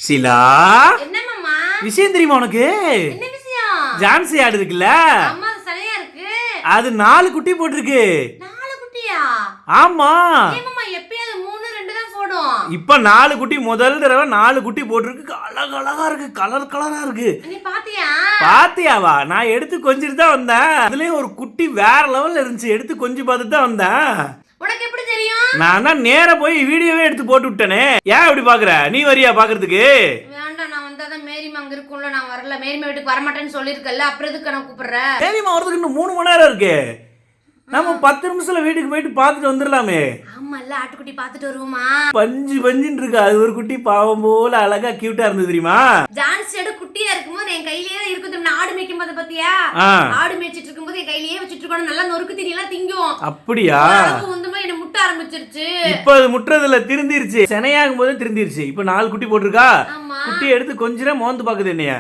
ஷீலா, என்ன மாமா? விஷயம் தெரியுமா உனக்கு? என்ன விஷயம்? ஜான்சி ஆடு இருக்குல்ல, அம்மா சரியா இருக்கு. அது 4 குட்டி போட்டிருக்கு. 4 குட்டியா? ஆமா. ஏன் மாமா எப்பயாவது 3 2 தான் போடும்? இப்ப 4 குட்டி, முதல் தடவை 4 குட்டி போட்டிருக்கு. அழகழகா இருக்கு, கலர் கலரா இருக்கு. நீ பாத்தியா? பாத்தியாவா? நான் எடுத்து கொஞ்சிட்டு தான் வந்தேன். அதுலயும் ஒரு குட்டி வேற லெவல்ல இருந்துச்சு. எடுத்து கொஞ்சி பார்த்துட்டு தான் வந்தேன். உனக்கு எப்படி தெரியும்? நான் தான் நேரா போய் வீடியோவே எடுத்து போட்டு விட்டேனே. ஏன் இப்படி பாக்குற? நீ வரியா பாக்குறதுக்கு? வேண்டாம், நான் வந்தாதான் மேரிமா அங்க இருக்கும்ல, நான் வரல. மேரிமா வீட்டுக்கு வரமாட்டேன்னு சொல்லிருக்கல, அப்புறம் எதுக்கு நான் கூப்பிடுறேன்? மேரிமா வரதுக்கு இன்னும் 3 மணி நேரம் இருக்கு. நம்ம 10 நிமிஷத்துல வீட்டுக்கு போயிட்டு பார்த்துட்டு வந்துடலாமே. ஆமால்ல, ஆட்டுக்குட்டி பாத்துட்டு வருவோமா? பஞ்சு பஞ்சுன்னு இருக்கு. அது ஒரு குட்டி பாவம் போல அழகா கியூட்டா இருந்தது தெரியுமா? ஜான்சியோட குட்டியா இருக்கும்போது என் கையிலேயே தான் இருக்கும். நான் ஆடு மேய்க்கும் போது பாத்தியா? ஆடு மேய்ச்சிட்டு இருக்கும்போது என் கையிலேயே வச்சிட்டு இருக்கணும். நல்லா நொறுக்கு தீனி எல்லாம் திங்கும். அப்படியா? வந்து என்ன முட்ட ஆரம்பிச்சிருச்சு. இப்ப அது முட்டுறதுல திருந்திருச்சு. செனையாகும் போது திருந்திருச்சு. இப்ப 4 குட்டி போட்டிருக்கா. ஆமா. குட்டி எடுத்து கொஞ்ச நேரம் மோந்து பாக்குது என்னைய.